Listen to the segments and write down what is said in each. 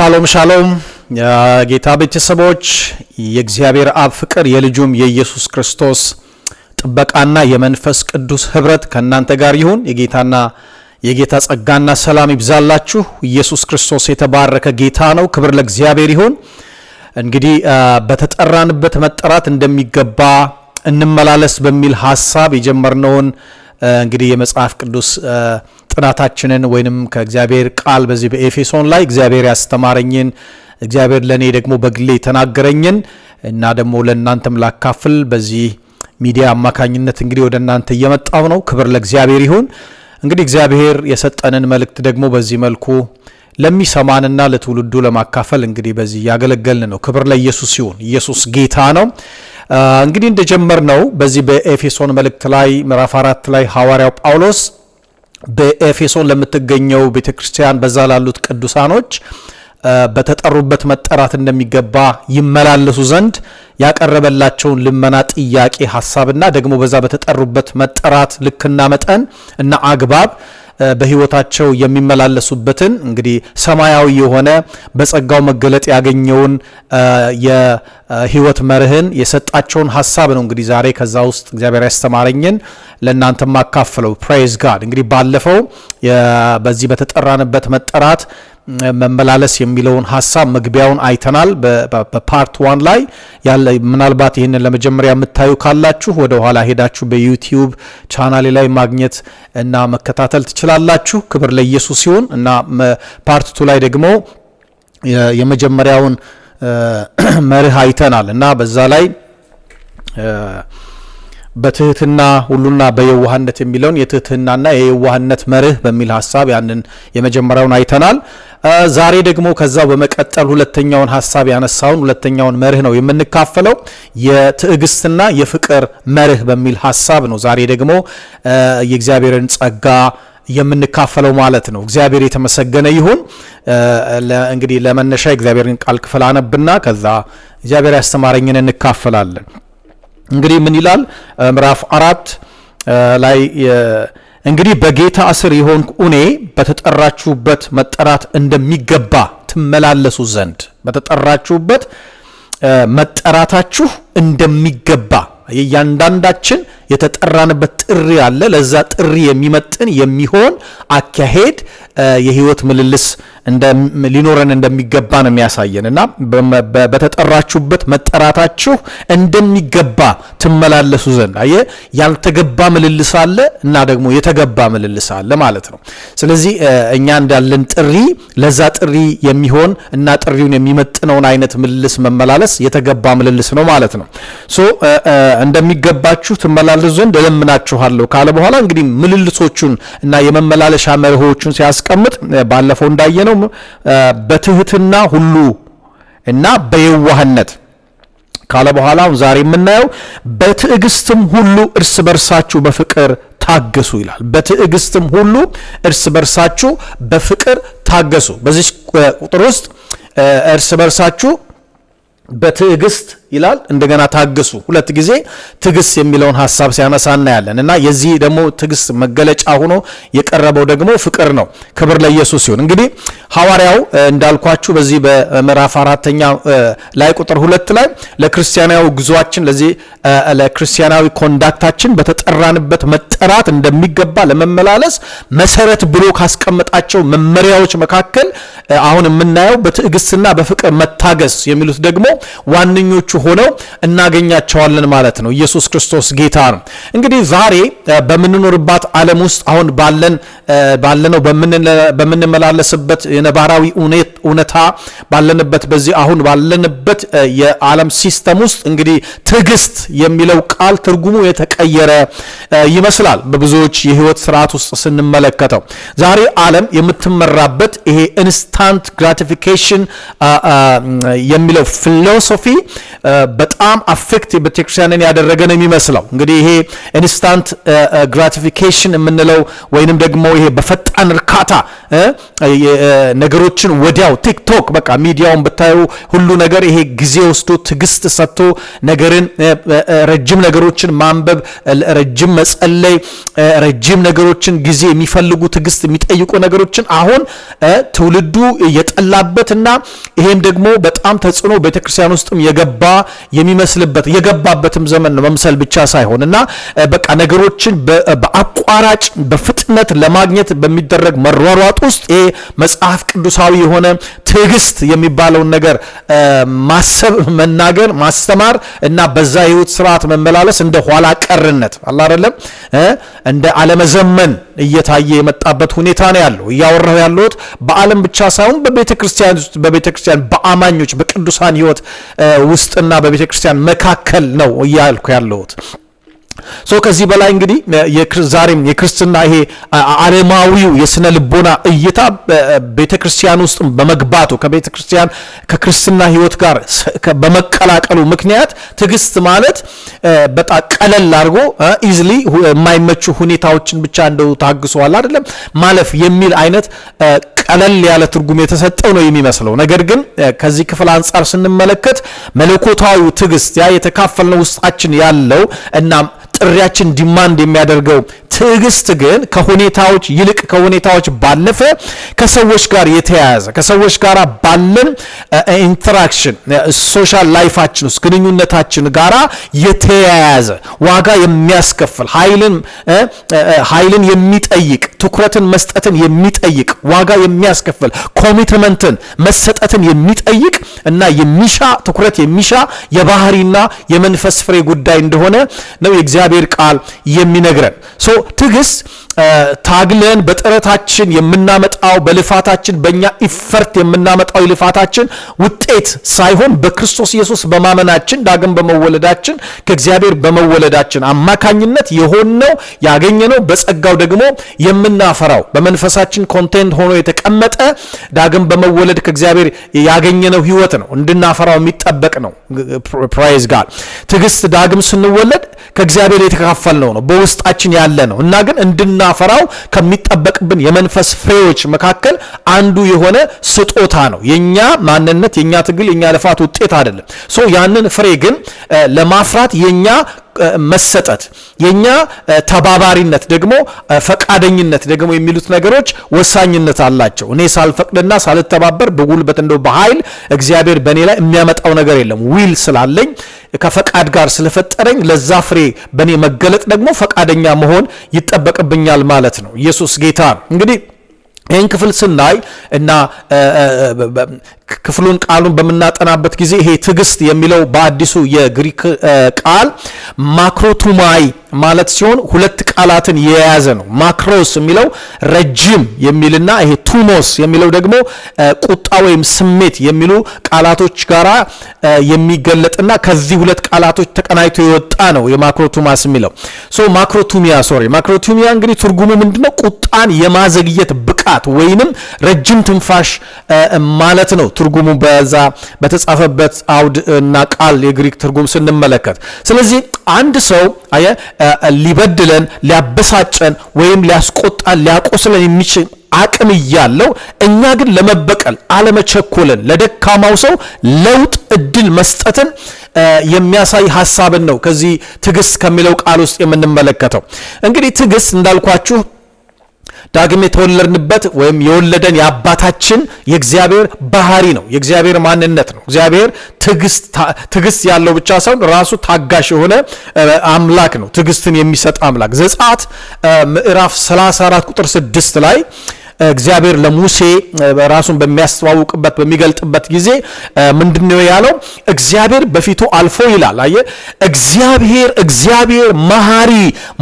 ሻሎም ሻሎም የጌታ ቤተሰቦች የእግዚአብሔር አብ ፍቅር የልጁም የኢየሱስ ክርስቶስ ጥበቃና የመንፈስ ቅዱስ ህብረት ከናንተ ጋር ይሁን። የጌታ ጸጋና ሰላም ይብዛላችሁ። ኢየሱስ ክርስቶስ የተባረከ ጌታ ነው። ክብር ለእግዚአብሔር ይሁን። እንግዲህ በተጠራንበት መጠራት እንደሚገባ እንመላለስ በሚል ሐሳብ የጀመርነውን እንግዲህ የመጽሐፍ ቅዱስ ጥናታችንን ወይንም ከእግዚአብሔር ቃል በዚህ በኤፌሶን ላይ እግዚአብሔር ያስተማረኝን እግዚአብሔር ለኔ ደግሞ በግሌ ተናገረኝን እና ደግሞ ለእናንተም ላካፍል በዚህ ሚዲያ አማካኝነት እንግዲህ ወደ እናንተ እየመጣው ነው። ክብር ለእግዚአብሔር ይሁን። እንግዲህ እግዚአብሔር የሰጠንን መልእክት ደግሞ በዚህ መልኩ ለሚሰማንና ለትውልዱ ለማካፈል እንግዲህ በዚህ ያገለገልን ነው። ክብር ለኢየሱስ ይሁን። ኢየሱስ ጌታ ነው። እንግዲህ እንደጀመርነው በዚህ በኤፌሶን መልእክት ላይ ምዕራፍ 4 ላይ ሐዋርያው ጳውሎስ በኤፌሶን ለምትገኘው ቤተክርስቲያን በዛ ላሉት ቅዱሳኖች በተጠሩበት መጠራት እንደሚገባ ይመላለሱ ዘንድ ያቀረበላቸውን ልመና፣ ጥያቄ፣ ሐሳብና ደግሞ በዛ በተጠሩበት መጠራት ልክና መጠን እና አግባብ በህይወታቸው የሚመላለሱበትን እንግዲህ ሰማያዊ የሆነ በጸጋው መገለጥ ያገኘውን የህይወት መርህን የሰጣቸውን ሐሳብ ነው። እንግዲህ ዛሬ ከዛ ውስጥ እግዚአብሔር ያስተማረኝን ለእናንተ ማካፈለው። ፕሬዝ ጋድ። እንግዲህ ባለፈው በዚህ በተጠራንበት መጠራት መመላለስ የሚለውን ሐሳብ መግቢያውን አይተናል በፓርት 1 ላይ ያለ። ምናልባት ይህንን ለመጀመሪያ የምታዩ ካላችሁ ወደ ኋላ ሄዳችሁ በዩቲዩብ ቻናሌ ላይ ማግኘት እና መከታተል ትችላላችሁ። ክብር ለኢየሱስ ይሁን። እና ፓርት 2 ላይ ደግሞ የመጀመሪያውን መርህ አይተናል እና በዛ ላይ በትህትና ሁሉና በየዋህነት የሚለውን የትህትናና የየዋህነት መርህ በሚል ሐሳብ ያንን የመጀመሪያውን አይተናል። ዛሬ ደግሞ ከዛው በመቀጠል ሁለተኛውን ሐሳብ ያነሳውን ሁለተኛውን መርህ ነው የምንካፈለው። የትዕግስትና የፍቅር መርህ በሚል ሐሳብ ነው ዛሬ ደግሞ የእግዚአብሔርን ጸጋ የምንካፈለው ማለት ነው። እግዚአብሔር የተመሰገነ ይሁን። እንግዲህ ለመነሻ እግዚአብሔርን ቃል ክፍል አነብና ከዛ እግዚአብሔር ያስተማረኝን እንካፈላለን። እንግዲህ ምን ይላል? ምዕራፍ 4 ላይ እንግዲህ በጌታ እስር የሆንኩ እኔ በተጠራችሁበት መጠራት እንደሚገባ ትመላለሱ ዘንድ በተጠራችሁበት መጠራታችሁ እንደሚገባ የእያንዳንዳችን የተጠራንበት ጥሪ አለ። ለዛ ጥሪ የሚመጥን የሚሆን አካሄድ የህይወት ምልልስ ሊኖረን እንደሚገባ ነው የሚያሳየን እና በተጠራችሁበት መጠራታችሁ እንደሚገባ ትመላለሱ ዘንድ። አየ ያልተገባ ምልልስ አለ እና ደግሞ የተገባ ምልልስ አለ ማለት ነው። ስለዚህ እኛ እንዳለን ጥሪ ለዛ ጥሪ የሚሆን እና ጥሪውን የሚመጥነውን አይነት ምልልስ መመላለስ የተገባ ምልልስ ነው ማለት ነው። እንደሚገባችሁ ትመላለሱ ዘንድ እለምናችኋለሁ ካለ በኋላ እንግዲህ ምልልሶቹን እና የመመላለሻ መርሆቹን ሲያስቀምጥ ባለፈው እንዳየነው በትህትና ሁሉ እና በየዋህነት ካለ በኋላ ዛሬ የምናየው በትዕግስትም ሁሉ እርስ በርሳችሁ በፍቅር ታገሱ ይላል። በትዕግስትም ሁሉ እርስ በርሳችሁ በፍቅር ታገሱ። በዚህ ቁጥር ውስጥ እርስ በርሳችሁ በትዕግስት ይላል፣ እንደገና ታገሱ። ሁለት ጊዜ ትዕግስት የሚለውን ሐሳብ ሲያነሳ እናያለን እና የዚህ ደግሞ ትዕግስት መገለጫ ሆኖ የቀረበው ደግሞ ፍቅር ነው። ክብር ለኢየሱስ ይሁን። እንግዲህ ሐዋርያው እንዳልኳችሁ በዚህ በምዕራፍ 4 ላይ ቁጥር 2 ላይ ለክርስቲያናዊ ጉዟችን ለክርስቲያናዊ ኮንዳክታችን በተጠራንበት መጠራት እንደሚገባ ለመመላለስ መሰረት ብሎ ካስቀመጣቸው መመሪያዎች መካከል አሁን የምናየው በትዕግስትና በፍቅር መታገስ የሚሉት ደግሞ ዋነኞቹ ሆነው እናገኛቸዋለን ማለት ነው። ኢየሱስ ክርስቶስ ጌታ ነው። እንግዲህ ዛሬ በምንኖርባት ዓለም ውስጥ አሁን ባለነው በምንመላለስበት የነባራዊ እውነታ ባለንበት በዚህ አሁን ባለንበት የዓለም ሲስተም ውስጥ እንግዲህ ትዕግስት የሚለው ቃል ትርጉሙ የተቀየረ ይመስላል በብዙዎች የህይወት ስርዓት ውስጥ ስንመለከተው። ዛሬ ዓለም የምትመራበት ይሄ ኢንስታንት ግራቲፊኬሽን የሚለው ፊሎሶፊ በጣም አፌክት ቤተክርስቲያንን ያደረገ ነው የሚመስለው። እንግዲህ ይሄ ኢንስታንት ግራቲፊኬሽን የምንለው ወይንም ደግሞ ይሄ በፈጣን እርካታ ነገሮችን ወዲያው ቲክቶክ በቃ ሚዲያውን ብታዩ ሁሉ ነገር ይሄ ጊዜ ወስዶ ትዕግስት ሰጥቶ ነገርን ረጅም ነገሮችን ማንበብ፣ ረጅም መጸለይ፣ ረጅም ነገሮችን ጊዜ የሚፈልጉ ትዕግስት የሚጠይቁ ነገሮችን አሁን ትውልዱ የጠላበትና ይሄም ደግሞ በጣም ተጽዕኖ ቤተክርስቲያን ውስጥም የገባ የሚመስልበት የገባበትም ዘመን ነው መምሰል ብቻ ሳይሆን እና በቃ ነገሮችን በአቋራጭ በፍጥነት ለማግኘት በሚደረግ መሯሯጥ ውስጥ ይሄ መጽሐፍ ቅዱሳዊ የሆነ ትዕግስት የሚባለውን ነገር ማሰብ፣ መናገር፣ ማስተማር እና በዛ ህይወት ስርዓት መመላለስ እንደ ኋላ ቀርነት አለ አይደለም እንደ አለመዘመን እየታየ የመጣበት ሁኔታ ነው ያለው። እያወራሁ ያለሁት በዓለም ብቻ ሳይሆን በቤተክርስቲያን ውስጥ በቤተክርስቲያን በአማኞች በቅዱሳን ህይወት ውስጥና በቤተክርስቲያን መካከል ነው እያልኩ ያለሁት። ከዚህ በላይ እንግዲህ ዛሬም የክርስትና ይሄ ዓለማዊው የስነ ልቦና እይታ ቤተክርስቲያን ውስጥ በመግባቱ ከክርስትና ህይወት ጋር በመቀላቀሉ ምክንያት ትዕግስት ማለት በጣም ቀለል አድርጎ ኢዝሊ የማይመቹ ሁኔታዎችን ብቻ እንደው ታግሷል አይደለም ማለፍ የሚል አይነት ቀለል ያለ ትርጉም የተሰጠው ነው የሚመስለው። ነገር ግን ከዚህ ክፍል አንጻር ስንመለከት መለኮታዊ ትዕግስት ያ የተካፈልነው ውስጣችን ያለው እና ጥሪያችን ዲማንድ የሚያደርገው ትዕግስት ግን ከሁኔታዎች ይልቅ ከሁኔታዎች ባለፈ ከሰዎች ጋር የተያያዘ ከሰዎች ጋር ባለን ኢንተራክሽን ሶሻል ላይፋችን ውስጥ ግንኙነታችን ጋር የተያያዘ ዋጋ የሚያስከፍል ኃይልን የሚጠይቅ ትኩረትን መስጠትን የሚጠይቅ ዋጋ የሚያስከፍል ኮሚትመንትን መሰጠትን የሚጠይቅ እና የሚሻ ትኩረት የሚሻ የባህሪና የመንፈስ ፍሬ ጉዳይ እንደሆነ ነው የእግዚአብሔር ቃል የሚነግረን። ትዕግስት ታግለን በጥረታችን የምናመጣው በልፋታችን በእኛ ኢፈርት የምናመጣው ልፋታችን ውጤት ሳይሆን በክርስቶስ ኢየሱስ በማመናችን ዳግም በመወለዳችን ከእግዚአብሔር በመወለዳችን አማካኝነት የሆነው ያገኘነው በጸጋው ደግሞ የምናፈራው በመንፈሳችን ኮንቴንት ሆኖ የተቀመጠ ዳግም በመወለድ ከእግዚአብሔር ያገኘነው ህይወት ነው እንድናፈራው የሚጠበቅ ነው። ፕራይዝ ጋድ። ትዕግስት ዳግም ስንወለድ ከእግዚአብሔር የተካፈልነው ነው በውስጣችን ያለ ነው እና ግን እንድናፈራው ከሚጠበቅብን የመንፈስ ፍሬዎች መካከል አንዱ የሆነ ስጦታ ነው። የኛ ማንነት የኛ ትግል የኛ ልፋት ውጤት አይደለም። ያንን ፍሬ ግን ለማፍራት የኛ መሰጠት የኛ ተባባሪነት ደግሞ ፈቃደኝነት ደግሞ የሚሉት ነገሮች ወሳኝነት አላቸው። እኔ ሳልፈቅድና ሳልተባበር በጉልበት እንደው በኃይል እግዚአብሔር በእኔ ላይ የሚያመጣው ነገር የለም። ዊል ስላለኝ ከፈቃድ ጋር ስለፈጠረኝ ለዛ ፍሬ በእኔ መገለጥ ደግሞ ፈቃደኛ መሆን ይጠበቅብኛል ማለት ነው። ኢየሱስ ጌታ። እንግዲህ ይህን ክፍል ስናይ እና ክፍሉን ቃሉን በምናጠናበት ጊዜ ይሄ ትዕግስት የሚለው በአዲሱ የግሪክ ቃል ማክሮቱማይ ማለት ሲሆን ሁለት ቃላትን የያዘ ነው። ማክሮስ የሚለው ረጅም የሚልና ይሄ ቱሞስ የሚለው ደግሞ ቁጣ ወይም ስሜት የሚሉ ቃላቶች ጋራ የሚገለጥና ከዚህ ሁለት ቃላቶች ተቀናይቶ የወጣ ነው የማክሮቱማስ የሚለው። ማክሮቱሚያ እንግዲህ ትርጉሙ ምንድነው? ቁጣን የማዘግየት ብቃት ወይንም ረጅም ትንፋሽ ማለት ነው ትርጉሙ በዛ በተጻፈበት አውድ እና ቃል የግሪክ ትርጉም ስንመለከት። ስለዚህ አንድ ሰው ሊበድለን ሊያበሳጨን ወይም ሊያስቆጣን ሊያቆስለን የሚችል አቅም እያለው እኛ ግን ለመበቀል አለመቸኮልን ለደካማው ሰው ለውጥ እድል መስጠትን የሚያሳይ ሐሳብን ነው ከዚህ ትዕግስት ከሚለው ቃል ውስጥ የምንመለከተው። እንግዲህ ትዕግስት እንዳልኳችሁ ዳግም የተወለድንበት ወይም የወለደን የአባታችን የእግዚአብሔር ባህሪ ነው፣ የእግዚአብሔር ማንነት ነው። እግዚአብሔር ትዕግስት ያለው ብቻ ሳይሆን ራሱ ታጋሽ የሆነ አምላክ ነው፣ ትዕግስትን የሚሰጥ አምላክ። ዘጸአት ምዕራፍ 34 ቁጥር 6 ላይ እግዚአብሔር ለሙሴ ራሱን በሚያስተዋውቅበት በሚገልጥበት ጊዜ ምንድነው ያለው? እግዚአብሔር በፊቱ አልፎ ይላል። እግዚአብሔር መሐሪ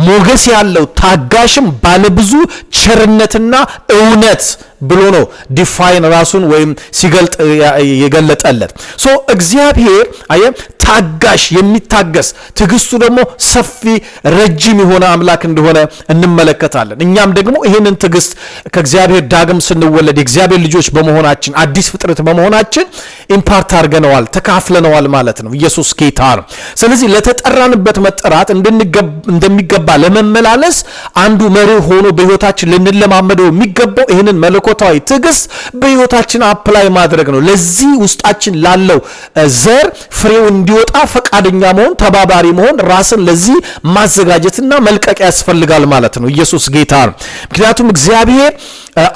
ሞገስ ያለው ታጋሽም ባለብዙ ቸርነትና እውነት ብሎ ነው ዲፋይን ራሱን ወይም ሲገልጥ የገለጠለት። ሶ እግዚአብሔር ታጋሽ የሚታገስ ትዕግስቱ ደግሞ ሰፊ ረጅም የሆነ አምላክ እንደሆነ እንመለከታለን። እኛም ደግሞ ይህንን ትዕግስት ከእግዚአብሔር ዳግም ስንወለድ የእግዚአብሔር ልጆች በመሆናችን አዲስ ፍጥረት በመሆናችን ኢምፓርት አድርገነዋል፣ ተካፍለነዋል ማለት ነው። ኢየሱስ ጌታ ነው። ስለዚህ ለተጠራንበት መጠራት እንደሚገባ ለመመላለስ አንዱ መርህ ሆኖ በህይወታችን ልንለማመደው የሚገባው ይህንን መለኮታዊ ትዕግስት በህይወታችን አፕላይ ማድረግ ነው። ለዚህ ውስጣችን ላለው ዘር ፍሬው እንዲወጣ ፈቃደኛ መሆን፣ ተባባሪ መሆን፣ ራስን ለዚህ ማዘጋጀትና መልቀቅ ያስፈልጋል ማለት ነው። ኢየሱስ ጌታ ነው። ምክንያቱም እግዚአብሔር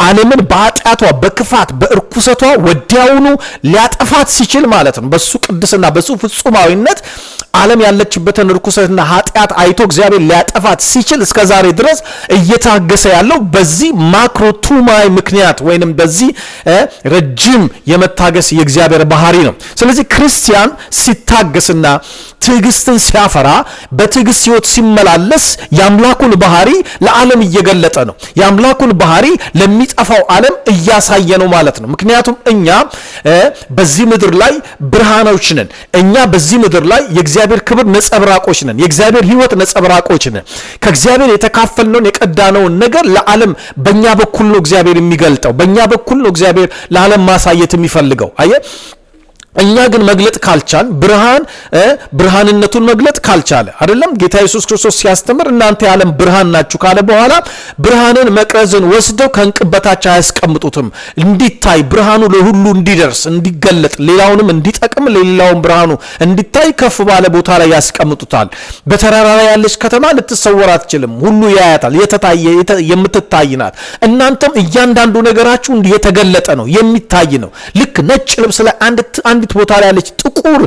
ዓለምን በኃጢአቷ በክፋት በእርኩሰቷ ወዲያውኑ ሊያጠፋት ሲችል ማለት ነው በሱ ቅድስና በሱ ፍጹማዊነት ዓለም ያለችበትን እርኩሰትና ኃጢአት አይቶ እግዚአብሔር ሊያጠፋት ሲችል እስከ ዛሬ ድረስ እየታገሰ ያለው በዚህ ማክሮቱማይ ምክንያት ወይንም በዚህ ረጅም የመታገስ የእግዚአብሔር ባህሪ ነው። ስለዚህ ክርስቲያን ሲታገስና ትዕግስትን ሲያፈራ በትዕግስት ህይወት ሲመላለስ የአምላኩን ባህሪ ለዓለም እየገለጠ ነው። የአምላኩን ባህሪ ለሚጠፋው ዓለም እያሳየ ነው ማለት ነው። ምክንያቱም እኛ በዚህ ምድር ላይ ብርሃኖች ነን። እኛ በዚህ ምድር ላይ የእግዚአብሔር ክብር ነጸብራቆች ነን። የእግዚአብሔር ህይወት ነጸብራቆች ነን። ከእግዚአብሔር የተካፈልነውን የቀዳነውን ነገር ለዓለም በእኛ በኩል ነው እግዚአብሔር የሚገልጠው። በእኛ በኩል ነው እግዚአብሔር ለዓለም ማሳየት የሚፈልገው። እኛ ግን መግለጥ ካልቻል ብርሃንነቱን መግለጥ ካልቻለ አይደለም ጌታ ኢየሱስ ክርስቶስ ሲያስተምር እናንተ የዓለም ብርሃን ናችሁ ካለ በኋላ ብርሃንን መቅረዝን ወስደው ከእንቅበታቸው አያስቀምጡትም። እንዲታይ ብርሃኑ ለሁሉ እንዲደርስ እንዲገለጥ ሌላውንም እንዲጠቅም ለሌላውም ብርሃኑ እንዲታይ ከፍ ባለ ቦታ ላይ ያስቀምጡታል። በተራራ ላይ ያለች ከተማ ልትሰወር አትችልም። ሁሉ ያያታል። የምትታይ ናት። እናንተም እያንዳንዱ ነገራችሁ እንዲህ የተገለጠ ነው፣ የሚታይ ነው። ልክ ነጭ ልብስ ላይ አንዲት ቦታ ላይ ያለች ጥቁር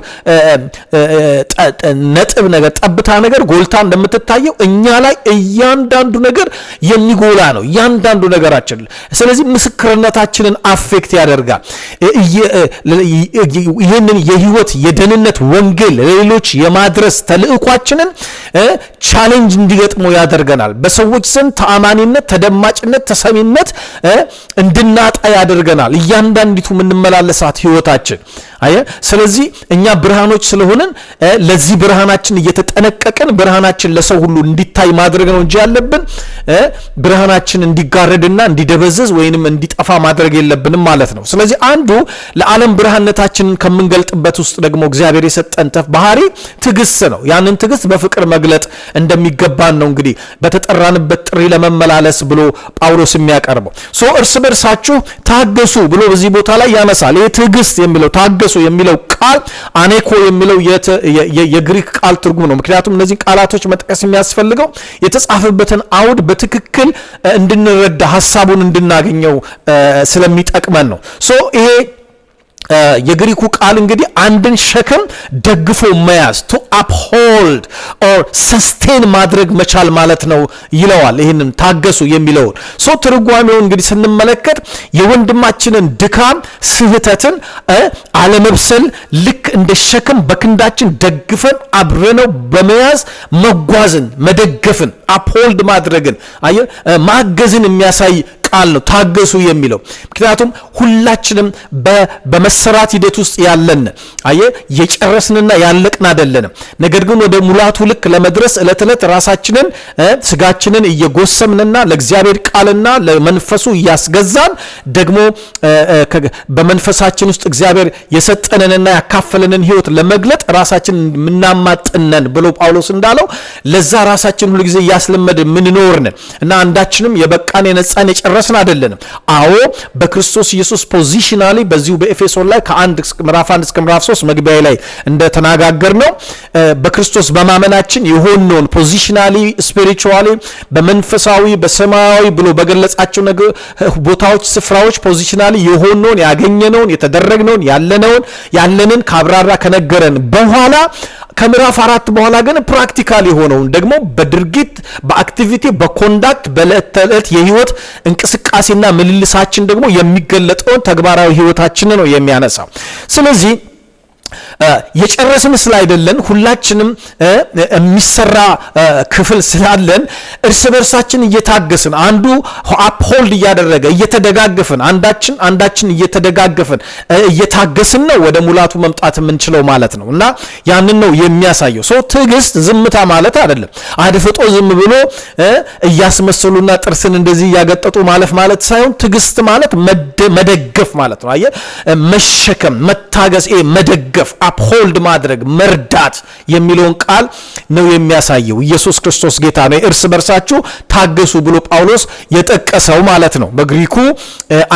ነጥብ ነገር ጠብታ ነገር ጎልታ እንደምትታየው እኛ ላይ እያንዳንዱ ነገር የሚጎላ ነው፣ እያንዳንዱ ነገራችን። ስለዚህ ምስክርነታችንን አፌክት ያደርጋል። ይህንን የህይወት የደህንነት ወንጌል ለሌሎች የማድረስ ተልእኳችንን ቻሌንጅ እንዲገጥመው ያደርገናል። በሰዎች ዘንድ ተአማኒነት፣ ተደማጭነት፣ ተሰሚነት እንድናጣ ያደርገናል። እያንዳንዲቱ የምንመላለሳት ህይወታችን ስለዚህ እኛ ብርሃኖች ስለሆንን ለዚህ ብርሃናችን እየተጠነቀቅን ብርሃናችን ለሰው ሁሉ እንዲታይ ማድረግ ነው እንጂ ያለብን ብርሃናችን እንዲጋረድና እንዲደበዝዝ ወይንም እንዲጠፋ ማድረግ የለብንም ማለት ነው። ስለዚህ አንዱ ለዓለም ብርሃንነታችንን ከምንገልጥበት ውስጥ ደግሞ እግዚአብሔር የሰጠን ባህሪ ትዕግስት ነው። ያንን ትዕግስት በፍቅር መግለጥ እንደሚገባን ነው እንግዲህ በተጠራንበት ጥሪ ለመመላለስ ብሎ ጳውሎስ የሚያቀርበው። እርስ በርሳችሁ ታገሱ ብሎ በዚህ ቦታ ላይ ያነሳል። ይህ ትዕግስት የሚለው ታገሱ የሚለው ቃል አኔኮ የሚለው የግሪክ ቃል ትርጉም ነው። ምክንያቱም እነዚህ ቃላቶች መጥቀስ የሚያስፈልገው የተጻፈበትን አውድ በትክክል እንድንረዳ ሐሳቡን እንድናገኘው ስለሚጠቅመን ነው። ይሄ የግሪኩ ቃል እንግዲህ አንድን ሸክም ደግፎ መያዝ to uphold or sustain ማድረግ መቻል ማለት ነው ይለዋል። ይሄንን ታገሱ የሚለውን ትርጓሜው እንግዲህ ስንመለከት የወንድማችንን ድካም ስህተትን አለመብሰል ልክ እንደ ሸክም በክንዳችን ደግፈን አብረነው በመያዝ መጓዝን መደገፍን uphold ማድረግን ማገዝን የሚያሳይ ቃል ነው ታገሱ የሚለው። ምክንያቱም ሁላችንም በመሰራት ሂደት ውስጥ ያለን የጨረስንና ያለቅን አይደለንም። ነገር ግን ወደ ሙላቱ ልክ ለመድረስ ዕለት ዕለት ራሳችንን ስጋችንን እየጎሰምንና ለእግዚአብሔር ቃልና ለመንፈሱ እያስገዛን ደግሞ በመንፈሳችን ውስጥ እግዚአብሔር የሰጠንንና ያካፈለንን ህይወት ለመግለጥ ራሳችንን ምናማጥነን ብሎ ጳውሎስ እንዳለው ለዛ ራሳችን ሁሉ ጊዜ ያስለመድን ምንኖርን እና አንዳችንም የበቃን የነጻን የጨረስን አይደለንም። በክርስቶስ ኢየሱስ ፖዚሽናሊ በዚሁ በኤፌሶን ላይ ምዕራፍ 1 እስከ ምዕራፍ 3 መግቢያ ላይ እንደተነጋገርነው በክርስቶስ በማመናችን የሆነውን ፖዚሽናሊ ስፒሪቹዋሊ በመንፈሳዊ በሰማያዊ ብሎ በገለጻቸው ቦታዎች ስፍራዎች ፖዚሽናሊ የሆነውን ያገኘነውን የተደረግነውን ያለንን ካብራራ ከነገረን በኋላ ከምዕራፍ 4 በኋላ ግን ፕራክቲካሊ የሆነውን ደግሞ በድርጊት በአክቲቪቲ በኮንዳክት በዕለት ተዕለት የህይወት እንቅስቃሴና ምልልሳችን ደግሞ የሚገለጠውን ተግባራዊ ህይወታችን ነው የሚያነሳው። ስለዚህ የጨረስን ስላይደለን ሁላችንም የሚሰራ ክፍል ስላለን እርስ በርሳችን እየታገስን አንዱ አፕሆልድ እያደረገ እየተደጋገፍን አንዳችን እየተደጋገፍን እየታገስን ነው ወደ ሙላቱ መምጣት የምንችለው ማለት ነው። እና ያንን ነው የሚያሳየው። ሰው ትዕግስት ዝምታ ማለት አይደለም። አድፍጦ ዝም ብሎ እያስመሰሉና ጥርስን እንደዚህ እያገጠጡ ማለፍ ማለት ሳይሆን ትዕግስት ማለት መደገፍ ማለት ነው። አየህ፣ መሸከም፣ መታገስ፣ መደገፍ፣ አፕሆልድ ማድረግ፣ መርዳት የሚለውን ቃል ነው የሚያሳየው። ኢየሱስ ክርስቶስ ጌታ ነው። እርስ በርሳችሁ ታገሱ ብሎ ጳውሎስ የጠቀሰው ማለት ነው። በግሪኩ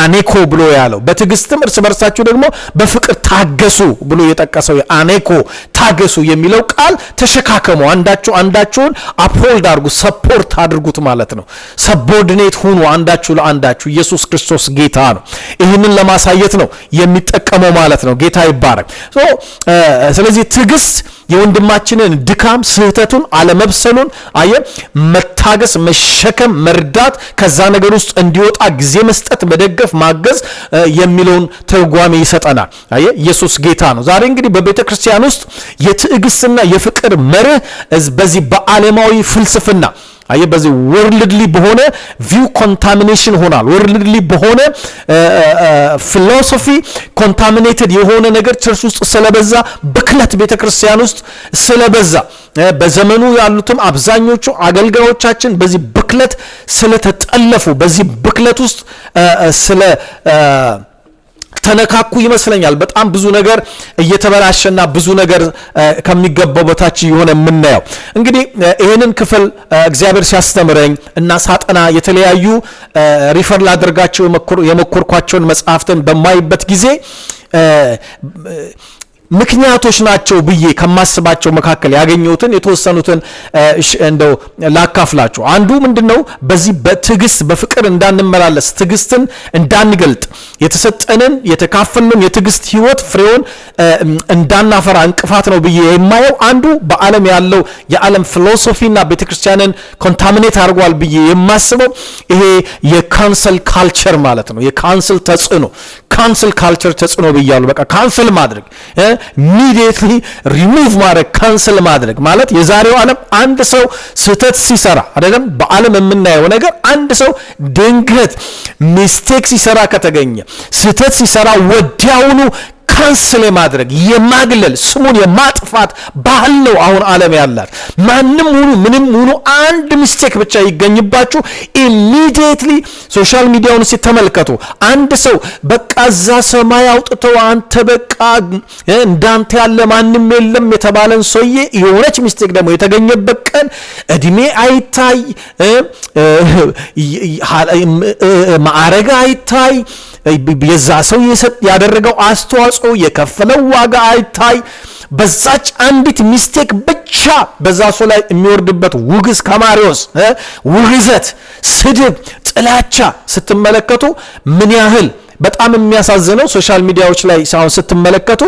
አኔኮ ብሎ ያለው፣ በትዕግስትም እርስ በርሳችሁ ደግሞ በፍቅር ታገሱ ብሎ የጠቀሰው አኔኮ ታገሱ የሚለው ቃል ተሸካከሙ፣ አንዳችሁን አፕሆልድ አድርጉ፣ ሰፖርት አድርጉት ማለት ነው። ሰቦርዲኔት ሁኑ አንዳችሁ ለአንዳችሁ። ኢየሱስ ክርስቶስ ጌታ ነው። ይህንን ለማሳየት ነው የሚጠቀመው ማለት ነው። ጌታ ይባረክ። ስለዚህ ትዕግስት የወንድማችንን ድካም፣ ስህተቱን፣ አለመብሰሉን መታገስ፣ መሸከም፣ መርዳት፣ ከዛ ነገር ውስጥ እንዲወጣ ጊዜ መስጠት፣ መደገፍ፣ ማገዝ የሚለውን ትርጓሜ ይሰጠናል። ኢየሱስ ጌታ ነው። ዛሬ እንግዲህ በቤተ ክርስቲያን ውስጥ የትዕግስትና የፍቅር መርህ በዚህ በዓለማዊ ፍልስፍና በዚህ ወርልድሊ በሆነ ቪው ኮንታሚኔሽን ሆናል። ወርልድሊ በሆነ ፊሎሶፊ ኮንታሚኔትድ የሆነ ነገር ቸርች ውስጥ ስለበዛ፣ ብክለት ቤተክርስቲያን ውስጥ ስለበዛ፣ በዘመኑ ያሉትም አብዛኞቹ አገልጋዮቻችን በዚህ ብክለት ስለተጠለፉ፣ በዚህ ብክለት ውስጥ ስለ ተነካኩ ይመስለኛል። በጣም ብዙ ነገር እየተበላሸና ብዙ ነገር ከሚገባው በታች የሆነ የምናየው እንግዲህ ይህንን ክፍል እግዚአብሔር ሲያስተምረኝ እና ሳጠና የተለያዩ ሪፈር ላደርጋቸው የመኮርኳቸውን መጽሐፍትን በማይበት ጊዜ ምክንያቶች ናቸው ብዬ ከማስባቸው መካከል ያገኘሁትን የተወሰኑትን እንደው ላካፍላችሁ። አንዱ ምንድነው? በዚህ በትዕግስት በፍቅር እንዳንመላለስ፣ ትዕግስትን እንዳንገልጥ፣ የተሰጠንን የተካፈልንን የትዕግስት ህይወት ፍሬውን እንዳናፈራ እንቅፋት ነው ብዬ የማየው አንዱ በዓለም ያለው የዓለም ፊሎሶፊና ቤተክርስቲያንን ኮንታሚኔት አድርጓል ብዬ የማስበው ይሄ የካንሰል ካልቸር ማለት ነው። የካንሰል ተጽዕኖ፣ ካንሰል ካልቸር ተጽዕኖ ብያለሁ። በቃ ካንሰል ማድረግ ኢሚዲየትሊ ሪሙቭ ማድረግ፣ ካንሰል ማድረግ ማለት የዛሬው ዓለም አንድ ሰው ስህተት ሲሰራ አይደለም፣ በዓለም የምናየው ነገር አንድ ሰው ድንገት ሚስቴክ ሲሰራ ከተገኘ፣ ስህተት ሲሰራ ወዲያውኑ ካንስል ማድረግ፣ የማግለል፣ ስሙን የማጥፋት ባህል ነው አሁን ዓለም ያላት። ማንም ሁኑ ምንም ሁኑ አንድ ሚስቴክ ብቻ ይገኝባችሁ ኢሚዲየትሊ ሶሻል ሚዲያውን ሲተመልከቱ አንድ ሰው በቃ እዛ ሰማይ አውጥተው አንተ በቃ እንዳንተ ያለ ማንም የለም የተባለን ሰውዬ የሆነች ሚስቴክ ደግሞ የተገኘበት ቀን እድሜ አይታይ፣ ማዕረግ አይታይ፣ የዛ ሰው ያደረገው አስተዋጽኦ የከፈለው ዋጋ አይታይ፣ በዛች አንዲት ሚስቴክ ብቻ በዛ ሰው ላይ የሚወርድበት ውግዝ፣ ከማሪዎስ ውግዘት፣ ስድብ፣ ጥላቻ ስትመለከቱ ምን ያህል በጣም የሚያሳዝነው ሶሻል ሚዲያዎች ላይ ሳይሆን ስትመለከቱ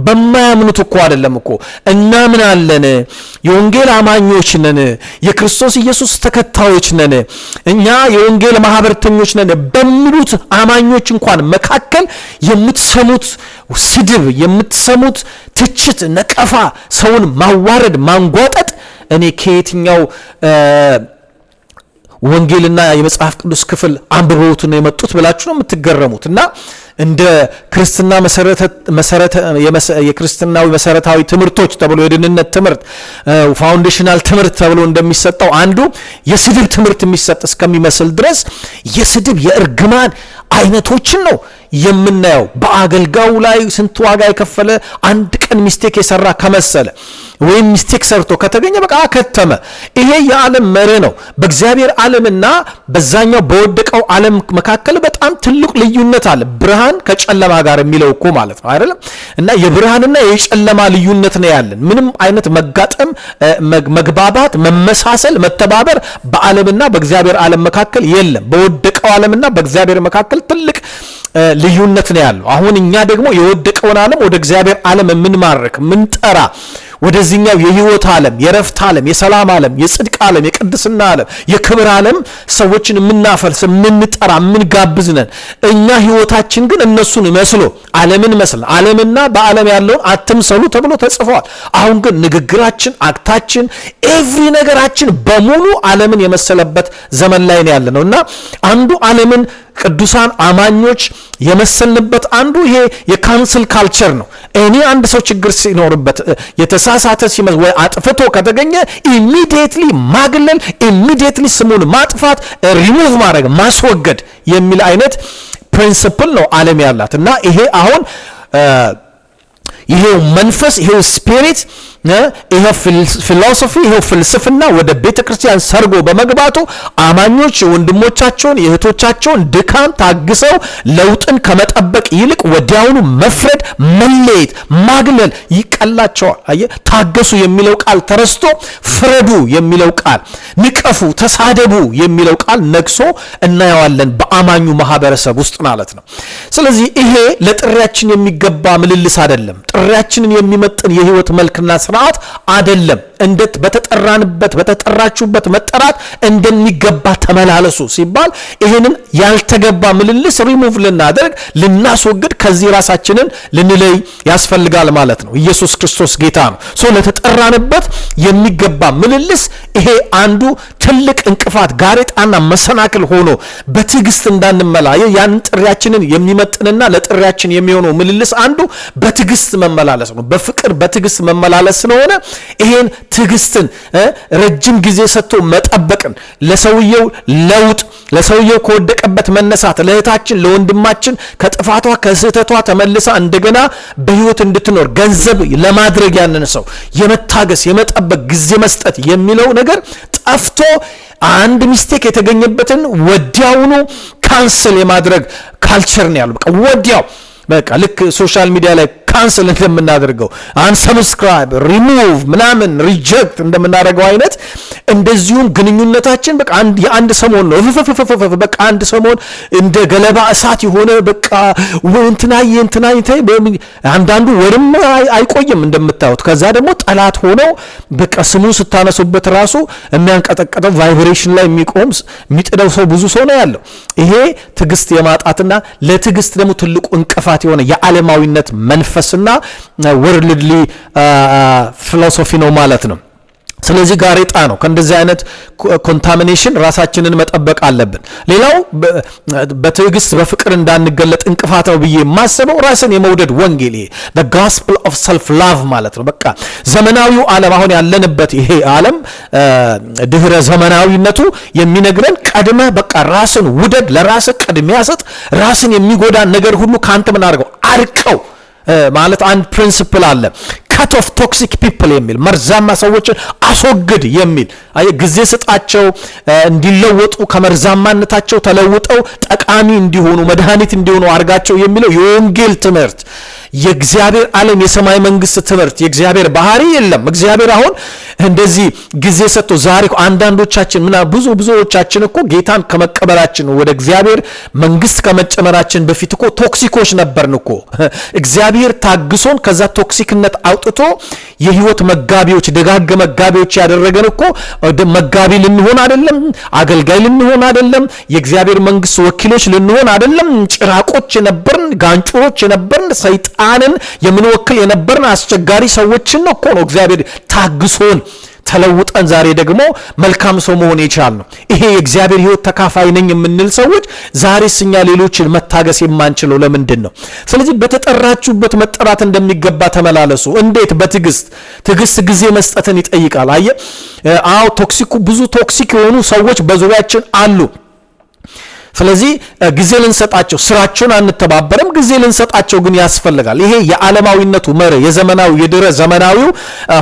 በማያምኑት እኮ አይደለም እኮ እናምናለን፣ የወንጌል አማኞች ነን፣ የክርስቶስ ኢየሱስ ተከታዮች ነን፣ እኛ የወንጌል ማህበርተኞች ነን በሚሉት አማኞች እንኳን መካከል የምትሰሙት ስድብ፣ የምትሰሙት ትችት፣ ነቀፋ፣ ሰውን ማዋረድ፣ ማንጓጠጥ እኔ ከየትኛው ወንጌልና የመጽሐፍ ቅዱስ ክፍል አንብበውት ነው የመጡት ብላችሁ ነው የምትገረሙት። እና እንደ ክርስትና የክርስትናዊ መሰረታዊ ትምህርቶች ተብሎ የድህንነት ትምህርት ፋውንዴሽናል ትምህርት ተብሎ እንደሚሰጠው አንዱ የስድብ ትምህርት የሚሰጥ እስከሚመስል ድረስ የስድብ የእርግማን አይነቶችን ነው የምናየው። በአገልጋዩ ላይ ስንት ዋጋ የከፈለ አንድ ቀን ሚስቴክ የሰራ ከመሰለ ወይም ሚስቴክ ሰርቶ ከተገኘ በቃ ከተመ። ይሄ የዓለም መርህ ነው። በእግዚአብሔር ዓለምና በዛኛው በወደቀው ዓለም መካከል በጣም ትልቅ ልዩነት አለ። ብርሃን ከጨለማ ጋር የሚለው እኮ ማለት ነው አይደለም? እና የብርሃንና የጨለማ ልዩነት ነው ያለን። ምንም አይነት መጋጠም፣ መግባባት፣ መመሳሰል፣ መተባበር በዓለምና በእግዚአብሔር ዓለም መካከል የለም። በወደቀው ዓለምና በእግዚአብሔር መካከል ትልቅ ልዩነት ነው ያለው። አሁን እኛ ደግሞ የወደቀውን ዓለም ወደ እግዚአብሔር ዓለም የምንማርክ ምንጠራ ወደዚህኛው የህይወት ዓለም፣ የረፍት ዓለም፣ የሰላም ዓለም፣ የጽድቅ ዓለም፣ የቅድስና ዓለም፣ የክብር ዓለም ሰዎችን የምናፈልስ የምንጠራ የምንጋብዝ ነን። እኛ ህይወታችን ግን እነሱን መስሎ ዓለምን መስል ዓለምና በዓለም ያለውን አትምሰሉ ተብሎ ተጽፏል። አሁን ግን ንግግራችን፣ አክታችን፣ ኤቭሪ ነገራችን በሙሉ ዓለምን የመሰለበት ዘመን ላይ ነው ያለነውና አንዱ ዓለምን ቅዱሳን አማኞች የመሰልንበት አንዱ ይሄ የካንስል ካልቸር ነው። እኔ አንድ ሰው ችግር ሲኖርበት የተሳሳተ ሲመስል ወይ አጥፍቶ ከተገኘ ኢሚዲየትሊ ማግለል፣ ኢሚዲየትሊ ስሙን ማጥፋት፣ ሪሙቭ ማድረግ፣ ማስወገድ የሚል አይነት ፕሪንሲፕል ነው ዓለም ያላት እና ይሄ አሁን ይሄው መንፈስ ይሄው ስፒሪት ይሄው ፊሎሶፊ ይሄው ፍልስፍና ወደ ቤተክርስቲያን ሰርጎ በመግባቱ አማኞች ወንድሞቻቸውን የእህቶቻቸውን ድካም ታግሰው ለውጥን ከመጠበቅ ይልቅ ወዲያውኑ መፍረድ፣ መለየት፣ ማግለል ይቀላቸዋል። አየ ታገሱ የሚለው ቃል ተረስቶ ፍረዱ የሚለው ቃል፣ ንቀፉ፣ ተሳደቡ የሚለው ቃል ነግሶ እናየዋለን በአማኙ ማህበረሰብ ውስጥ ማለት ነው። ስለዚህ ይሄ ለጥሪያችን የሚገባ ምልልስ አይደለም። ጥሪያችንን የሚመጥን የህይወት መልክና ስርዓት አይደለም። እንዴት በተጠራንበት በተጠራችሁበት መጠራት እንደሚገባ ተመላለሱ ሲባል ይሄንን ያልተገባ ምልልስ ሪሙቭ ልናደርግ ልናስወግድ ከዚህ ራሳችንን ልንለይ ያስፈልጋል ማለት ነው። ኢየሱስ ክርስቶስ ጌታ ነው። ለተጠራንበት የሚገባ ምልልስ ይሄ አንዱ ትልቅ እንቅፋት ጋሬጣና መሰናክል ሆኖ በትዕግስት እንዳንመላ ያን ጥሪያችንን የሚመጥንና ለጥሪያችን የሚሆነው ምልልስ አንዱ በትዕግስት መመላለስ ነው። በፍቅር በትዕግስት መመላለስ ስለሆነ ይሄን ትዕግስትን ረጅም ጊዜ ሰጥቶ መጠበቅን ለሰውየው ለውጥ ለሰውየው ከወደቀበት መነሳት ለእህታችን ለወንድማችን ከጥፋቷ ከስህተቷ ተመልሳ እንደገና በህይወት እንድትኖር ገንዘብ ለማድረግ ያንን ሰው የመታገስ የመጠበቅ ጊዜ መስጠት የሚለው ነገር ጠፍቶ አንድ ሚስቴክ የተገኘበትን ወዲያውኑ ካንሰል የማድረግ ካልቸር ነው ያለው። በቃ ወዲያው በቃ ልክ ሶሻል ሚዲያ ላይ ካንሰል እንደምናደርገው አንሰብስክራይብ ሪሙቭ ምናምን ሪጀክት እንደምናደርገው አይነት እንደዚሁም ግንኙነታችን በቃ የአንድ ሰሞን ነው። በቃ አንድ ሰሞን እንደ ገለባ እሳት የሆነ በቃ እንትናዬ አንዳንዱ ወርም አይቆይም እንደምታዩት። ከዛ ደግሞ ጠላት ሆነው በቃ ስሙ ስታነሱበት ራሱ የሚያንቀጠቀጠው ቫይብሬሽን ላይ የሚቆም የሚጥደው ሰው ብዙ ሰው ነው ያለው። ይሄ ትዕግስት የማጣትና ለትዕግስት ደግሞ ትልቁ እንቅፋት የሆነ የዓለማዊነት መንፈስና ወርልድሊ ፊሎሶፊ ነው ማለት ነው። ስለዚህ ጋሬጣ ነው። ከእንደዚህ አይነት ኮንታሚኔሽን ራሳችንን መጠበቅ አለብን። ሌላው በትዕግስት በፍቅር እንዳንገለጥ እንቅፋት ነው ብዬ የማስበው ራስን የመውደድ ወንጌል፣ ይሄ the gospel of self love ማለት ነው። በቃ ዘመናዊው ዓለም አሁን ያለንበት ይሄ ዓለም ድህረ ዘመናዊነቱ የሚነግረን ቀድመህ በቃ ራስን ውደድ፣ ለራስህ ቅድሚያ ሰጥ፣ ራስን የሚጎዳ ነገር ሁሉ ካንተ ምን አድርገው አርቀው ማለት አንድ ፕሪንሲፕል አለ። ካት ኦፍ ቶክሲክ ፒፕል የሚል መርዛማ ሰዎችን አስወግድ የሚል ጊዜ ስጣቸው እንዲለወጡ ከመርዛማነታቸው ተለውጠው ጠቃሚ እንዲሆኑ መድኃኒት እንዲሆኑ አድርጋቸው የሚለው የወንጌል ትምህርት የእግዚአብሔር ዓለም የሰማይ መንግስት ትምህርት የእግዚአብሔር ባህሪ የለም። እግዚአብሔር አሁን እንደዚህ ጊዜ ሰጥቶ ዛሬ አንዳንዶቻችን ብዙዎቻችን እኮ ጌታን ከመቀበላችን ወደ እግዚአብሔር መንግስት ከመጨመራችን በፊት እኮ ቶክሲኮች ነበርን እኮ። እግዚአብሔር ታግሶን ከዛ ቶክሲክነት አውጥቶ የህይወት መጋቢዎች ደጋግ መጋቢዎች ያደረገን እኮ መጋቢ ልንሆን አይደለም፣ አገልጋይ ልንሆን አይደለም፣ የእግዚአብሔር መንግስት ወኪሎች ልንሆን አይደለም፣ ጭራቆች የነበርን ጋንጮች የነበርን ሰይጣንን የምንወክል የነበርን አስቸጋሪ ሰዎችን እኮ ነው እግዚአብሔር ታግሶን ተለውጠን ዛሬ ደግሞ መልካም ሰው መሆን የቻልነው። ይሄ የእግዚአብሔር ህይወት ተካፋይ ነኝ የምንል ሰዎች ዛሬስ እኛ ሌሎችን መታገስ የማንችለው ለምንድን ነው? ስለዚህ በተጠራችሁበት መጠራት እንደሚገባ ተመላለሱ። እንዴት? በትዕግስት። ትዕግስት ጊዜ መስጠትን ይጠይቃል። አዎ ብዙ ቶክሲክ የሆኑ ሰዎች በዙሪያችን አሉ። ስለዚህ ጊዜ ልንሰጣቸው፣ ስራቸውን አንተባበረም፣ ጊዜ ልንሰጣቸው ግን ያስፈልጋል። ይሄ የዓለማዊነቱ መርህ የዘመናዊ የድረ ዘመናዊው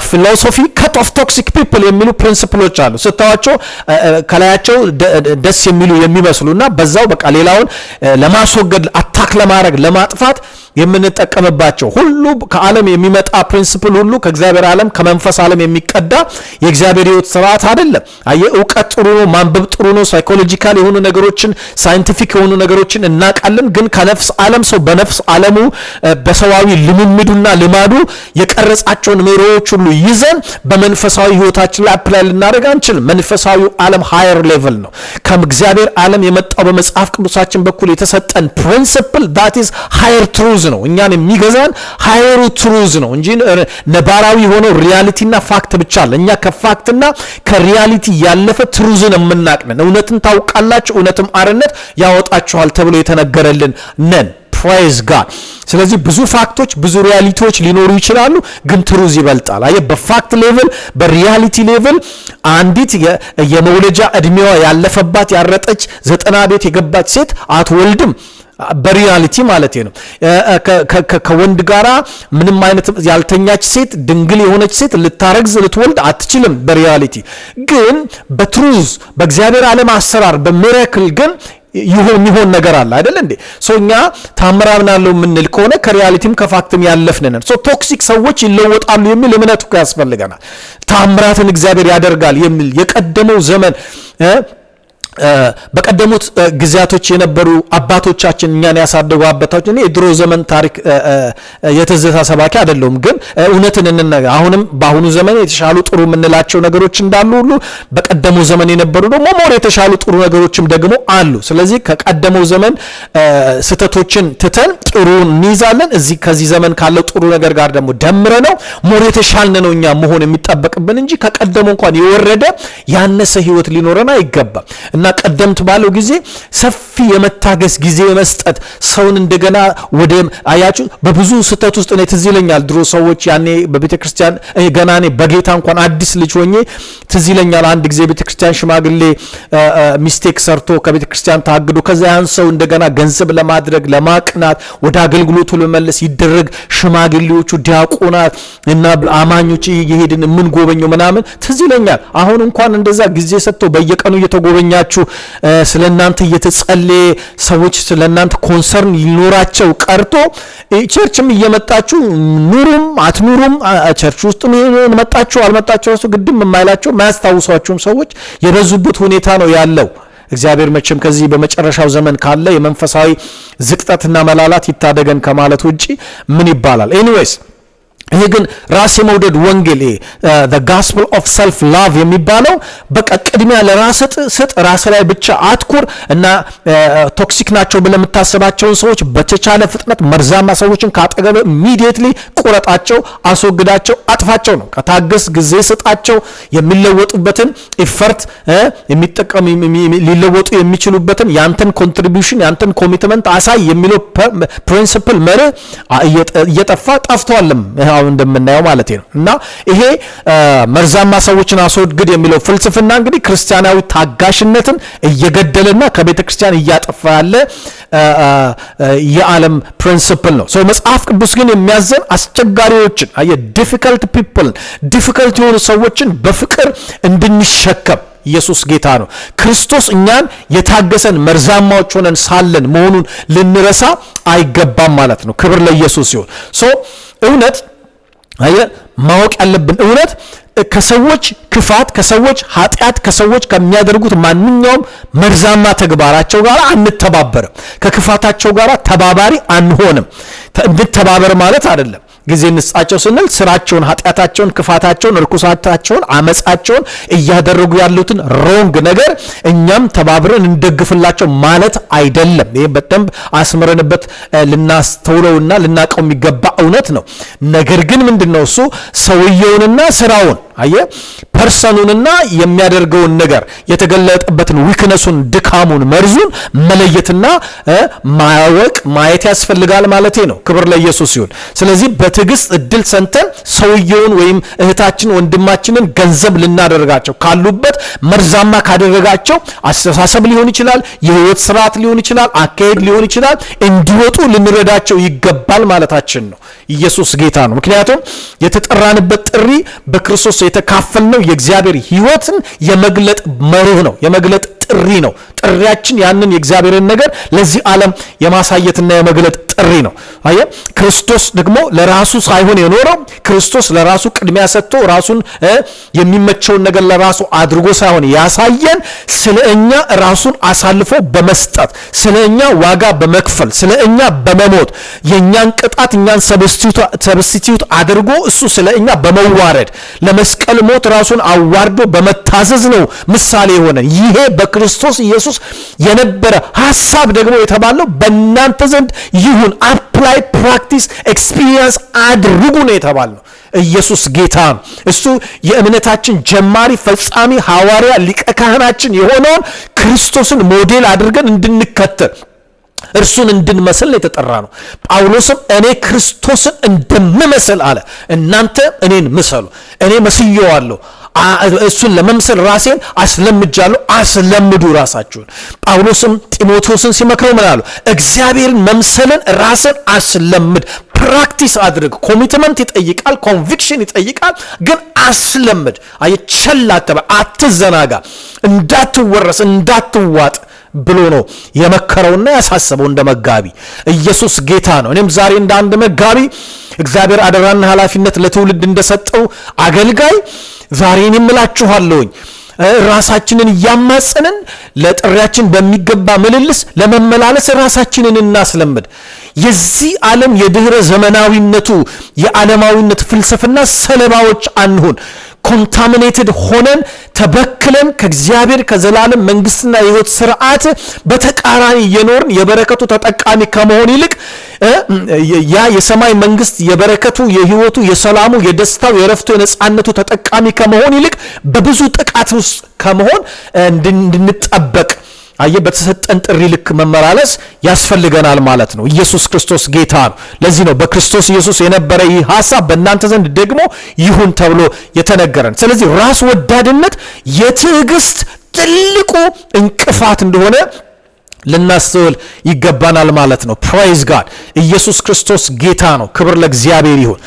ፊሎሶፊ ካት ኦፍ ቶክሲክ ፒፕል የሚሉ ፕሪንሲፕሎች አሉ። ስታዋቸው ከላያቸው ደስ የሚሉ የሚመስሉና በዛው በቃ ሌላውን ለማስወገድ አታክ ለማድረግ ለማጥፋት የምንጠቀምባቸው ሁሉ ከዓለም የሚመጣ ፕሪንሲፕል ሁሉ ከእግዚአብሔር ዓለም ከመንፈስ ዓለም የሚቀዳ የእግዚአብሔር ሕይወት ስርዓት አይደለም። እውቀት ጥሩ ነው፣ ማንበብ ጥሩ ነው፣ ሳይኮሎጂካል የሆኑ ነገሮችን ሳይንቲፊክ የሆኑ ነገሮችን እናውቃለን። ግን ከነፍስ ዓለም ሰው በነፍስ ዓለሙ በሰዋዊ ልምምዱና ልማዱ የቀረጻቸውን መሪዎች ሁሉ ይዘን በመንፈሳዊ ሕይወታችን ላይ አፕላይ ልናደርግ አንችልም። መንፈሳዊ ዓለም ሃየር ሌቭል ነው። ከእግዚአብሔር ዓለም የመጣው በመጽሐፍ ቅዱሳችን በኩል የተሰጠን ፕሪንሲፕል ዳት ኢዝ ሃየር ትሩዝ ነው። እኛን የሚገዛን ሃየሩ ትሩዝ ነው እንጂ ነባራዊ የሆነው ሪያሊቲና ፋክት ብቻ አለ። እኛ ከፋክትና ከሪያሊቲ ያለፈ ትሩዝን የምናቅነን። እውነትን ታውቃላችሁ እውነትም አርነት ያወጣችኋል ተብሎ የተነገረልን ነን። ፕሬዝ ጋድ። ስለዚህ ብዙ ፋክቶች ብዙ ሪያሊቲዎች ሊኖሩ ይችላሉ፣ ግን ትሩዝ ይበልጣል። በፋክት ሌቭል በሪያሊቲ ሌቭል አንዲት የመውለጃ እድሜዋ ያለፈባት ያረጠች 90 ቤት የገባች ሴት አትወልድም። በሪያሊቲ ማለት ነው። ከወንድ ጋራ ምንም አይነት ያልተኛች ሴት ድንግል የሆነች ሴት ልታረግዝ ልትወልድ አትችልም በሪያሊቲ። ግን በትሩዝ በእግዚአብሔር ዓለም አሰራር በሚራክል ግን የሚሆን ነገር አለ አይደል እንዴ? እኛ ታምራናለው የምንል ከሆነ ከሪያሊቲም ከፋክትም ያለፍን ነን። ቶክሲክ ሰዎች ይለወጣሉ የሚል እምነት እኮ ያስፈልገናል። ታምራትን እግዚአብሔር ያደርጋል የሚል የቀደመው ዘመን በቀደሙት ጊዜያቶች የነበሩ አባቶቻችን እኛን ያሳደጉ አባቶቻችን የድሮ ዘመን ታሪክ የተዘታ ሰባኪ አይደለም፣ ግን እውነትን እንነጋ። አሁንም በአሁኑ ዘመን የተሻሉ ጥሩ የምንላቸው ነገሮች እንዳሉ ሁሉ በቀደመው ዘመን የነበሩ ደግሞ ሞር የተሻሉ ጥሩ ነገሮችም ደግሞ አሉ። ስለዚህ ከቀደመው ዘመን ስተቶችን ትተን ጥሩ እንይዛለን። ከዚህ ዘመን ካለው ጥሩ ነገር ጋር ደግሞ ደምረ ነው ሞር የተሻልን ነው እኛ መሆን የሚጠበቅብን እንጂ ከቀደመው እንኳን የወረደ ያነሰ ህይወት ሊኖረን አይገባም። እና ቀደምት ባለው ጊዜ ሰፊ የመታገስ ጊዜ መስጠት ሰውን እንደገና ወደ አያችሁ በብዙ ስተት ውስጥ ነው። ትዝ ይለኛል ድሮ ሰዎች ያኔ በቤተክርስቲያን ገና እኔ በጌታ እንኳን አዲስ ልጅ ሆኜ ትዝ ይለኛል አንድ ጊዜ ቤተክርስቲያን ሽማግሌ ሚስቴክ ሰርቶ ከቤተክርስቲያን ታግዶ ከዛ ያን ሰው እንደገና ገንዘብ ለማድረግ ለማቅናት ወደ አገልግሎቱ ለመለስ ይደረግ ሽማግሌዎቹ ዲያቆናት እና አማኞች እየሄድን ምን ጎበኘው ምናምን ትዝ ይለኛል። አሁን እንኳን እንደዛ ጊዜ ሰጥቶ በየቀኑ እየተጎበኛችሁ ስለናንተ እየተጸለየ ሰዎች ስለናንተ ኮንሰርን ሊኖራቸው ቀርቶ ቸርችም እየመጣችሁ ኑሩም አትኑሩም ቸርች ውስጥ መጣችሁ አልመጣችሁ እሱ ግድም የማይላቸው ማያስታውሷቸውም ሰዎች የበዙበት ሁኔታ ነው ያለው። እግዚአብሔር መቼም ከዚህ በመጨረሻው ዘመን ካለ የመንፈሳዊ ዝቅጠትና መላላት ይታደገን ከማለት ውጪ ምን ይባላል? ኤኒዌይስ ይሄ ግን ራስ የመውደድ ወንጌል the gospel of self love የሚባለው በቃ ቅድሚያ ለራስ ስጥ ራስ ላይ ብቻ አትኩር እና ቶክሲክ ናቸው ብለህ የምታስባቸውን ሰዎች በተቻለ ፍጥነት መርዛማ ሰዎችን ካጠገብ immediately ቁረጣቸው፣ አስወግዳቸው፣ አጥፋቸው ነው። ከታገስ ጊዜ ስጣቸው። የሚለወጡበትን ኢፈርት የሚጠቀም ሊለወጡ የሚችሉበትን ያንተን ኮንትሪቢዩሽን ያንተን ኮሚትመንት አሳይ የሚለው ፕሪንሲፕል መርህ እየጠፋ ጠፍቷልም እንደምናየው ማለት ነው። እና ይሄ መርዛማ ሰዎችን አስወግድ የሚለው ፍልስፍና እንግዲህ ክርስቲያናዊ ታጋሽነትን እየገደለና ከቤተክርስቲያን እያጠፋ ያለ የዓለም ፕሪንሲፕል ነው። መጽሐፍ ቅዱስ ግን የሚያዘን አስቸጋሪዎችን ዲፊካልት ፒፕል ዲፊካልት የሆኑ ሰዎችን በፍቅር እንድንሸከም ኢየሱስ ጌታ ነው። ክርስቶስ እኛን የታገሰን መርዛማዎች ሆነን ሳለን መሆኑን ልንረሳ አይገባም ማለት ነው። ክብር ለኢየሱስ ይሁን። እውነት ማወቅ ያለብን እውነት ከሰዎች ክፋት ከሰዎች ኃጢአት ከሰዎች ከሚያደርጉት ማንኛውም መርዛማ ተግባራቸው ጋር አንተባበርም። ከክፋታቸው ጋር ተባባሪ አንሆንም። እንተባበር ማለት አይደለም። ጊዜ እንስጣቸው ስንል ስራቸውን፣ ኃጢአታቸውን፣ ክፋታቸውን፣ እርኩሳታቸውን፣ አመጻቸውን እያደረጉ ያሉትን ሮንግ ነገር እኛም ተባብረን እንደግፍላቸው ማለት አይደለም። ይሄ በደንብ አስምረንበት ልናስተውለውና ልናቀው የሚገባ እውነት ነው። ነገር ግን ምንድነው እሱ ሰውየውንና ስራውን ፐርሰኑንና የሚያደርገውን ነገር የተገለጠበትን ዊክነሱን፣ ድካሙን፣ መርዙን መለየትና ማወቅ ማየት ያስፈልጋል ማለቴ ነው። ክብር ለኢየሱስ ይሁን። ስለዚህ በትዕግስት እድል ሰንተን ሰውየውን ወይም እህታችን ወንድማችንን ገንዘብ ልናደርጋቸው ካሉበት መርዛማ ካደረጋቸው አስተሳሰብ ሊሆን ይችላል፣ የህይወት ስርዓት ሊሆን ይችላል፣ አካሄድ ሊሆን ይችላል፣ እንዲወጡ ልንረዳቸው ይገባል ማለታችን ነው። ኢየሱስ ጌታ ነው። ምክንያቱም የተጠራንበት ጥሪ በክርስቶስ የተካፈልነው የእግዚአብሔር ህይወትን የመግለጥ መርህ ነው፣ የመግለጥ ጥሪ ነው። ጥሪያችን ያንን የእግዚአብሔርን ነገር ለዚህ ዓለም የማሳየትና የመግለጥ ጥሪ ነው። አየ ክርስቶስ ደግሞ ለራሱ ሳይሆን የኖረው ክርስቶስ ለራሱ ቅድሚያ ሰጥቶ ራሱን የሚመቸውን ነገር ለራሱ አድርጎ ሳይሆን ያሳየን ስለኛ ራሱን አሳልፎ በመስጠት ስለኛ ዋጋ በመክፈል ስለኛ በመሞት የኛን ቅጣት እኛን ሰብስቲቲዩት አድርጎ እሱ ስለኛ በመዋረድ ለመስቀል ሞት ራሱን አዋርዶ በመታዘዝ ነው ምሳሌ የሆነ። ይሄ በክርስቶስ ኢየሱስ የነበረ ሐሳብ ደግሞ የተባለው በእናንተ ዘንድ ይሁን፣ አፕላይ ፕራክቲስ ኤክስፒሪየንስ አድርጉ ነው የተባለው። ኢየሱስ ጌታ ነው። እሱ የእምነታችን ጀማሪ ፈጻሚ ሐዋርያ ሊቀ ካህናችን የሆነውን ክርስቶስን ሞዴል አድርገን እንድንከተል እርሱን እንድንመስል የተጠራ ነው። ጳውሎስም እኔ ክርስቶስን እንደምመስል አለ። እናንተ እኔን ምሰሉ፣ እኔ መስየዋለሁ፣ እሱን ለመምሰል ራሴን አስለምጃለሁ፣ አስለምዱ ራሳችሁን። ጳውሎስም ጢሞቴዎስን ሲመክረው ምን አለው? እግዚአብሔርን መምሰልን ራስን አስለምድ፣ ፕራክቲስ አድርግ። ኮሚትመንት ይጠይቃል፣ ኮንቪክሽን ይጠይቃል፣ ግን አስለምድ። ቸል አትበል፣ አትዘናጋ፣ እንዳትወረስ፣ እንዳትዋጥ ብሎ ነው የመከረውና ያሳሰበው እንደ መጋቢ። ኢየሱስ ጌታ ነው። እኔም ዛሬ እንደ አንድ መጋቢ እግዚአብሔር አደራና ኃላፊነት ለትውልድ እንደሰጠው አገልጋይ ዛሬን እምላችኋለሁኝ ራሳችንን እያማጸንን ለጥሪያችን በሚገባ ምልልስ ለመመላለስ ራሳችንን እናስለምድ። የዚህ ዓለም የድህረ ዘመናዊነቱ የዓለማዊነት ፍልስፍና ሰለባዎች አንሁን። ኮንታሚኔትድ ሆነን ተበክለን ከእግዚአብሔር ከዘላለም መንግስትና የህይወት ስርዓት በተቃራኒ እየኖርን የበረከቱ ተጠቃሚ ከመሆን ይልቅ ያ የሰማይ መንግስት የበረከቱ የህይወቱ የሰላሙ የደስታው የረፍቱ የነጻነቱ ተጠቃሚ ከመሆን ይልቅ በብዙ ጥቃት ውስጥ ከመሆን እንድንጠበቅ በተሰጠን ጥሪ ልክ መመላለስ ያስፈልገናል ማለት ነው። ኢየሱስ ክርስቶስ ጌታ ነው። ለዚህ ነው በክርስቶስ ኢየሱስ የነበረ ይህ ሐሳብ በእናንተ ዘንድ ደግሞ ይሁን ተብሎ የተነገረን። ስለዚህ ራስ ወዳድነት የትዕግስት ትልቁ እንቅፋት እንደሆነ ልናስተውል ይገባናል ማለት ነው። ፕሬዝ ጋድ። ኢየሱስ ክርስቶስ ጌታ ነው። ክብር ለእግዚአብሔር ይሁን።